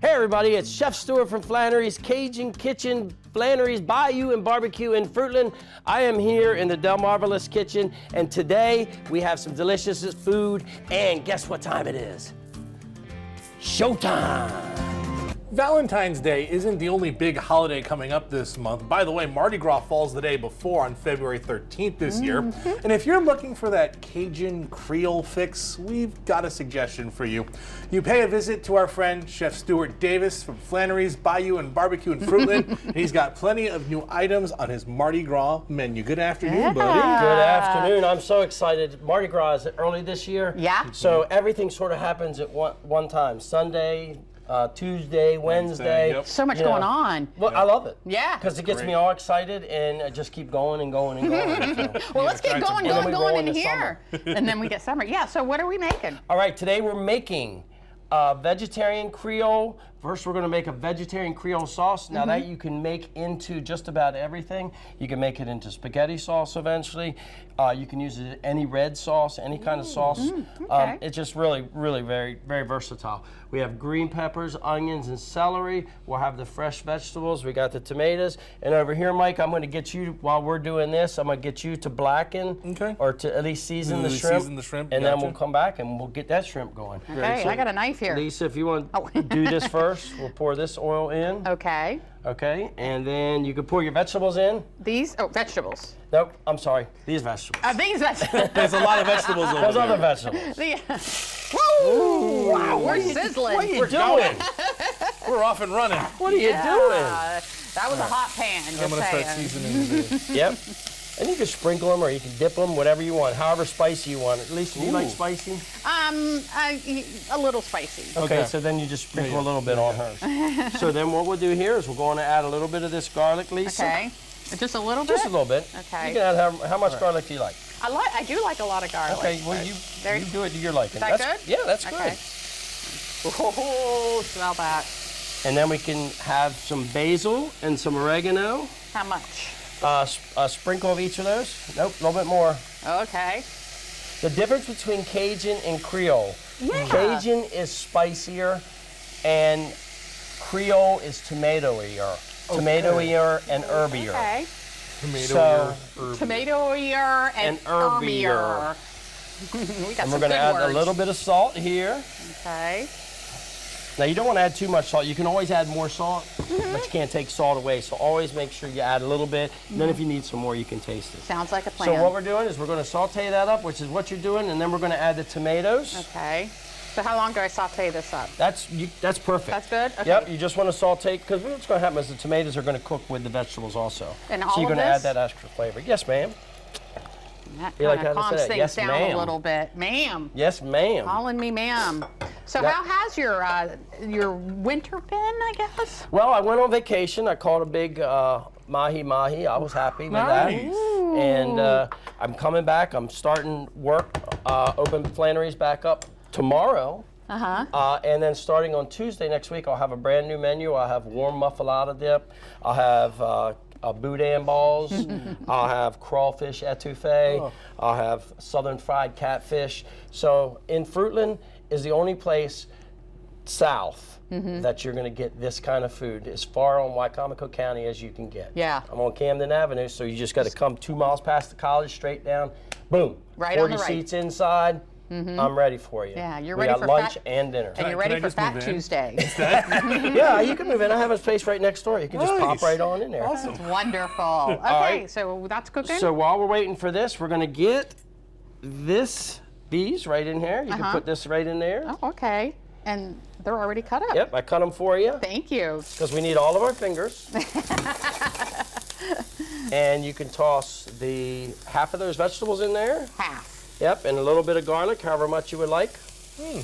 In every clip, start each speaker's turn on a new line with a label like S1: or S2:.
S1: Hey everybody, it's Chef Stewart from Flannery's Cajun Kitchen, Flannery's Bayou and Barbecue in Fruitland. I am here in the Delmarvalife kitchen, and today we have some delicious food, and guess what time it is? Showtime!
S2: Valentine's Day isn't the only big holiday coming up this month. By the way, Mardi Gras falls the day before on February 13th this year. And if you're looking for that Cajun Creole fix, we've got a suggestion for you. You pay a visit to our friend, Chef Stewart Davis from Flannery's Bayou and Barbecue in Fruitland. And he's got plenty of new items on his Mardi Gras menu. Good afternoon, buddy.
S1: Good afternoon. I'm so excited. Mardi Gras is early this year.
S3: Yeah.
S1: So everything sort of happens at one time. Sunday, Tuesday, Wednesday.
S2: Yep.
S3: So much going on.
S1: Well, I love it.
S3: Yeah.
S1: Because it gets me all excited, and I just keep going and going and going. So.
S3: Well, let's get going in
S1: into
S3: here. And then we get summer. Yeah, so what are we making?
S1: All right, today we're making vegetarian Creole. First, we're going to make a vegetarian Creole sauce. Now that you can make into just about everything. You can make it into spaghetti sauce eventually. You can use it in any red sauce, any kind of sauce.
S3: Okay.
S1: It's just really, really very, very versatile. We have green peppers, onions, and celery. We'll have the fresh vegetables. We got the tomatoes. And over here, Mike, I'm going to get you, while we're doing this, I'm going to get you to blacken or to at least season the shrimp.
S2: Season the shrimp,
S1: and then we'll come back and we'll get that shrimp going.
S3: Okay, I got a knife here.
S1: Lisa, if you want to do this first, we'll pour this oil in.
S3: Okay.
S1: Okay, and then you can pour your vegetables in.
S3: These, vegetables.
S1: Nope, I'm sorry, these vegetables.
S3: These vegetables.
S2: There's a lot of vegetables over
S1: Those
S2: there.
S1: other vegetables.
S3: Woo! Wow, we're sizzling.
S1: What are you doing?
S2: We're off and running.
S1: What are you doing?
S3: That was a hot pan, just
S2: I'm going to start
S3: saying.
S2: seasoning this.
S1: Yep. And you can sprinkle them or you can dip them, whatever you want, however spicy you want. At least you like spicy?
S3: A little spicy.
S1: Okay, so then you just sprinkle a little bit on hers. So then what we'll do here is we're going to add a little bit of this garlic, Lisa.
S3: Okay. Just a little bit?
S1: Just a little bit.
S3: Okay.
S1: You can add how much garlic do you like?
S3: I do like a lot of garlic.
S1: Okay, well you do it to your liking.
S3: Is that
S1: That's
S3: good?
S1: Yeah, that's
S3: Okay.
S1: good.
S3: Oh, smell that.
S1: And then we can have some basil and some oregano.
S3: How much?
S1: A sprinkle of each of those. Nope, a little bit more.
S3: Okay.
S1: The difference between Cajun and Creole.
S3: Yeah.
S1: Cajun is spicier and Creole is tomatoier. Tomatoier and herbier.
S3: Okay. Tomatoier and herbier. We got
S1: And
S3: some
S1: we're going to
S3: good
S1: add
S3: words.
S1: a little bit of salt here.
S3: Okay.
S1: Now you don't want to add too much salt. You can always add more salt, but you can't take salt away. So always make sure you add a little bit. And then if you need some more, you can taste it.
S3: Sounds like a plan.
S1: So what we're doing is we're going to saute that up, which is what you're doing, and then we're going to add the tomatoes.
S3: Okay. So how long do I saute this up?
S1: That's perfect.
S3: That's good? Okay.
S1: Yep, you just want to saute, because what's going to happen is the tomatoes are going to cook with the vegetables also.
S3: And
S1: so
S3: all
S1: you're
S3: of
S1: going to add
S3: this?
S1: that extra flavor. Yes, ma'am.
S3: That
S1: You like
S3: kind of
S1: how to
S3: calms
S1: say that?
S3: things
S1: Yes,
S3: down
S1: ma'am.
S3: a little bit. Ma'am.
S1: Yes, ma'am.
S3: Calling me ma'am. So
S1: Yep.
S3: how has your winter been, I guess?
S1: Well, I went on vacation. I caught a big mahi-mahi. I was happy with
S2: Nice.
S1: that. And I'm coming back. I'm starting work, open Flannery's back up tomorrow. And then starting on Tuesday next week, I'll have a brand new menu. I'll have warm muffalata dip. I'll have boudin balls. I'll have crawfish etouffee. I'll have southern fried catfish. So in Fruitland is the only place south that you're going to get this kind of food as far on Wycomico County as you can get.
S3: Yeah.
S1: I'm on Camden Avenue, so you just got to come 2 miles past the college, straight down, boom.
S3: Right on the
S1: 40
S3: right.
S1: seats inside. I'm ready for you.
S3: Yeah, you're
S1: we
S3: ready
S1: got
S3: for
S1: lunch
S3: fat-
S1: and dinner.
S3: And you're
S2: Can
S3: ready
S2: I
S3: for
S2: just move
S3: Fat
S2: in?
S3: Tuesday.
S1: Yeah, you can move in. I have a space right next door. You can just pop
S2: Nice.
S1: right on in there.
S3: It's wonderful. Okay,
S1: right.
S3: so that's cooking?
S1: So while we're waiting for this, we're going to get these right in here. You can put this right in there.
S3: Oh, okay. And they're already cut up.
S1: Yep, I cut them for you
S3: Thank you.
S1: because we need all of our fingers. And you can toss the half of those vegetables in there.
S3: Half.
S1: Yep, and a little bit of garlic, however much you would like,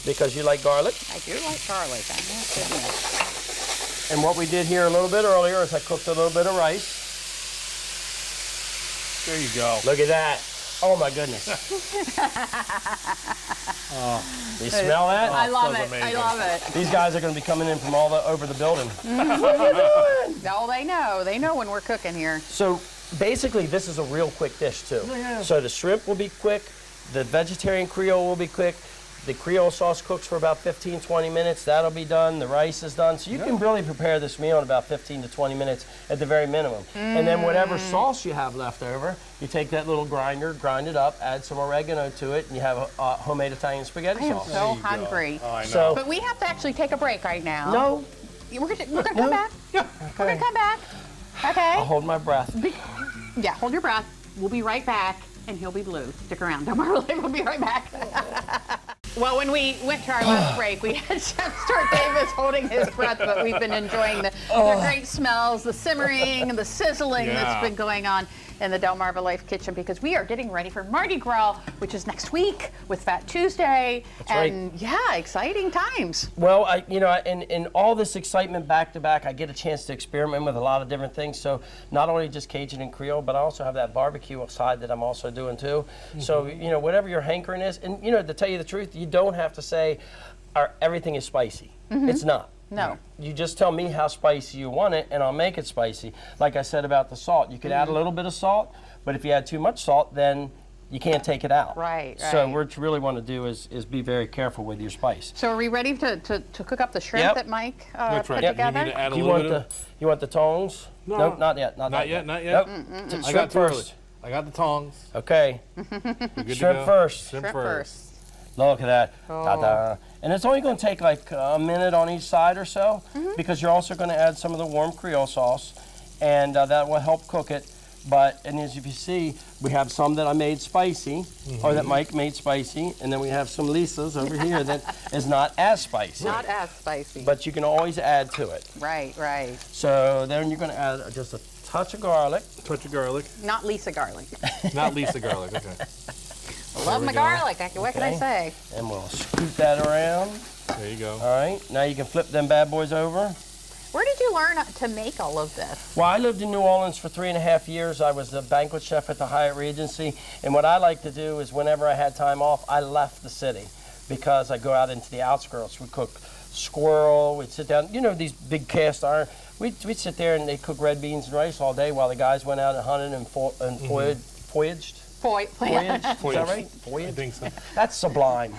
S1: because you like garlic.
S3: I do like garlic. I have to admit.
S1: And what we did here a little bit earlier is I cooked a little bit of rice.
S2: There you go.
S1: Look at that. Oh my goodness. You smell that?
S3: I love
S2: smells
S3: it. I
S2: amazing.
S3: love it.
S1: These guys are going to be coming in from all over the building.
S3: Oh, they know. They know when we're cooking here.
S1: So basically, this is a real quick dish too. So the shrimp will be quick, the vegetarian Creole will be quick, The Creole sauce cooks for about 15, 20 minutes. That'll be done. The rice is done. So you can really prepare this meal in about 15 to 20 minutes at the very minimum. And then whatever sauce you have left over, you take that little grinder, grind it up, add some oregano to it, and you have a homemade Italian spaghetti
S3: I am
S1: sauce.
S3: so hungry.
S2: Oh, I know.
S1: So-
S3: But we have to actually take a break right now.
S1: No,
S3: We're gonna come back.
S2: Yeah.
S3: We're gonna come back. Okay.
S1: I'll hold my breath.
S3: Yeah, hold your breath. We'll be right back, and he'll be blue. Stick around. Delmarvalife will be right back. Well, when we went to our last break, we had Chef Stewart Davis holding his breath, but we've been enjoying the great smells, the simmering, the sizzling that's been going on in the Delmarvalife kitchen, because we are getting ready for Mardi Gras, which is next week with Fat Tuesday.
S1: That's right.
S3: And yeah, exciting times.
S1: Well, in all this excitement back to back, I get a chance to experiment with a lot of different things. So not only just Cajun and Creole, but I also have that barbecue side that I'm also doing too. So, whatever your hankering is, and to tell you the truth, you don't have to say everything is spicy. It's not.
S3: No.
S1: You just tell me how spicy you want it, and I'll make it spicy. Like I said about the salt, you could add a little bit of salt, but if you add too much salt, then you can't take it out.
S3: Right,
S1: So
S3: right.
S1: what you really want to do is be very careful with your spice.
S3: So are we ready to cook up the shrimp
S1: Yep.
S3: that Mike
S2: That's right.
S3: put
S2: You
S3: together?
S2: need to add a
S1: You
S2: little
S1: want
S2: bit
S1: you want the tongs?
S2: No.
S1: Nope, not yet. Not
S2: Not
S1: yet.
S2: Not yet.
S1: Nope.
S2: I
S1: Shrimp
S2: got too early.
S1: first.
S2: I got the tongs.
S1: Okay.
S2: We're good to
S1: Shrimp
S2: go.
S1: first.
S2: Shrimp
S3: Shrimp
S2: first.
S3: first.
S1: Look at that.
S3: Oh.
S1: Ta-da. And it's only going to take like a minute on each side or so, because you're also going to add some of the warm Creole sauce, and that will help cook it. And as you see, we have some that I made spicy, or that Mike made spicy, and then we have some Lisa's over here that is not as spicy.
S3: Not as spicy.
S1: But you can always add to it.
S3: Right, right.
S1: So then you're going to add just a touch of garlic.
S2: Touch of garlic.
S3: Not Lisa garlic.
S2: Not Lisa garlic. Okay.
S3: I love my
S2: we go.
S3: garlic. What can I
S1: Okay.
S3: say?
S1: And we'll scoot that around.
S2: There you go.
S1: All right, now you can flip them bad boys over.
S3: Where did you learn to make all of this?
S1: Well, I lived in New Orleans for 3.5 years. I was the banquet chef at the Hyatt Regency. And what I like to do is whenever I had time off, I left the city because I go out into the outskirts. We cook squirrel, we'd sit down, these big cast iron. We'd sit there and they'd cook red beans and rice all day while the guys went out and hunted and voyaged. Voyage? Is that right?
S2: I
S1: Voyage?
S2: think so.
S1: That's sublime.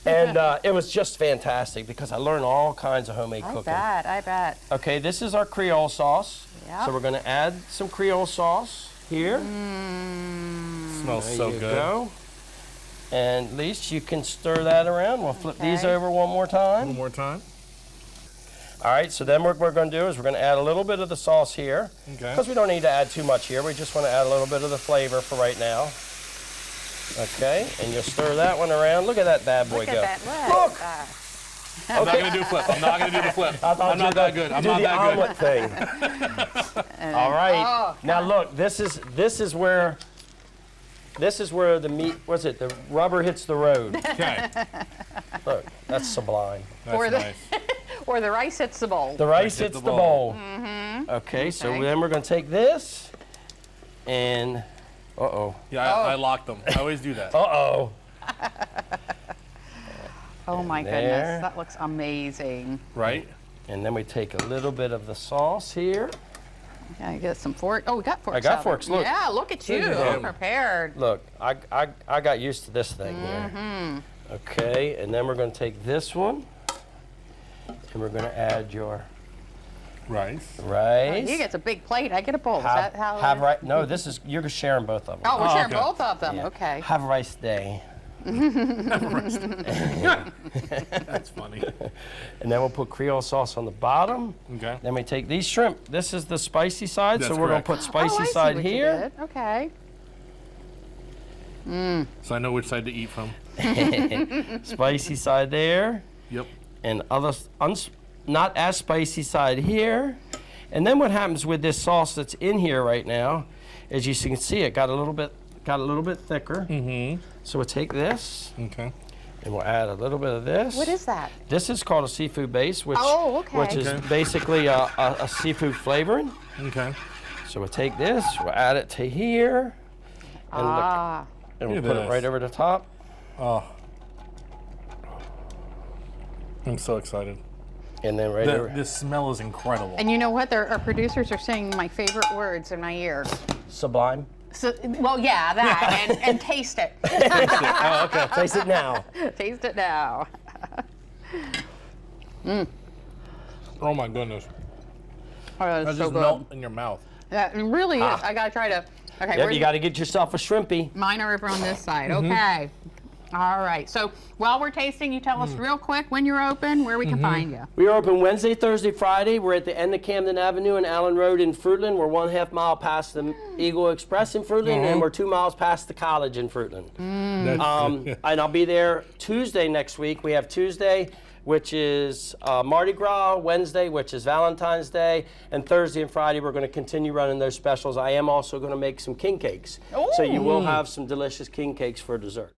S1: And it was just fantastic because I learned all kinds of homemade cooking.
S3: I bet.
S1: Okay, this is our Creole sauce.
S3: Yep.
S1: So we're going to add some Creole sauce here.
S2: Smells
S1: There
S2: so
S1: you
S2: good.
S1: go. And at least you can stir that around. We'll flip these
S3: Okay.
S1: over one more time.
S2: One more time.
S1: All right, so then what we're going to do is we're going to add a little bit of the sauce here.
S2: Okay.
S1: Because we don't need to add too much here. We just want to add a little bit of the flavor for right now. Okay, and you'll stir that one around. Look at that bad boy
S3: Look
S1: go.
S3: at that.
S1: Look!
S2: I'm not going to do a flip. I'm not going to do the flip.
S1: I thought
S2: I'm
S1: you
S2: not
S1: were
S2: that
S1: gonna
S2: good. I'm
S1: do
S2: not
S1: the
S2: that good.
S1: omelet thing. All right. Now look, this is where the meat. What's it? The rubber hits the road.
S2: Okay.
S1: Look, that's sublime.
S2: That's
S3: Or the-
S2: nice.
S3: Or the rice hits the bowl.
S1: The rice
S2: hit
S1: hits
S2: the
S1: the
S2: bowl.
S1: bowl. Okay, so
S3: Okay.
S1: then we're going to take this and
S2: Yeah, I locked them. I always do that.
S3: Oh my
S1: there.
S3: goodness, that looks amazing.
S2: Right?
S1: And then we take a little bit of the sauce here.
S3: I get some fork. Oh, we got forks.
S1: I got
S3: out.
S1: forks, look.
S3: Yeah, look at you.
S1: Look at them.
S3: Prepared.
S1: Look, I got used to this thing here. Okay, and then we're going to take this one and we're going to add your
S2: Rice.
S1: rice.
S3: He gets a big plate. I get a bowl. Is that how?
S1: have rice. No, you're sharing both of them.
S3: Oh, we're sharing
S2: okay.
S3: both of them.
S1: Yeah.
S3: Okay.
S1: Have rice day.
S2: That's funny.
S1: And then we'll put Creole sauce on the bottom.
S2: Okay.
S1: Then we take these shrimp. This is the spicy side,
S2: That's
S1: so we're going
S2: correct.
S1: to put spicy
S3: oh, I see
S1: side
S3: what you
S1: here.
S3: did. Okay.
S2: So I know which side to eat from.
S1: Spicy side there.
S2: Yep.
S1: And not as spicy side here. And then what happens with this sauce that's in here right now, as you can see, it got a little bit thicker.
S2: Mm-hmm.
S1: So we'll take this
S2: Okay.
S1: and we'll add a little bit of this.
S3: What is that?
S1: This is called a seafood base, which
S3: Oh, okay.
S1: which is
S2: Okay.
S1: basically a seafood flavoring.
S2: Okay.
S1: So we'll take this, we'll add it to here, and,
S3: Ah.
S1: and we'll
S2: Look at
S1: put it
S2: this.
S1: right over the top.
S2: Oh. I'm so excited.
S1: And then right over.
S2: This smell is incredible.
S3: And you know what? Our producers are saying my favorite words in my ear.
S1: Sublime.
S3: So, well, yeah, that, and taste it.
S1: Oh, okay. Taste it now.
S3: Taste it now.
S2: Oh my goodness.
S3: Oh,
S2: That
S3: that's so
S2: just
S3: good.
S2: melt in your mouth.
S3: That really is. I gotta try to. Okay,
S1: Yep, you got to get yourself a shrimpy.
S3: mine are over on this side. Okay. All right. So while we're tasting, you tell us real quick when you're open, where we can find you.
S1: We are open Wednesday, Thursday, Friday. We're at the end of Camden Avenue and Allen Road in Fruitland. We're 1/2 mile past the Eagle Express in Fruitland, and we're 2 miles past the college in Fruitland. And I'll be there Tuesday next week. We have Tuesday, which is Mardi Gras, Wednesday, which is Valentine's Day, and Thursday and Friday we're going to continue running those specials. I am also going to make some king cakes. So you will have some delicious king cakes for dessert.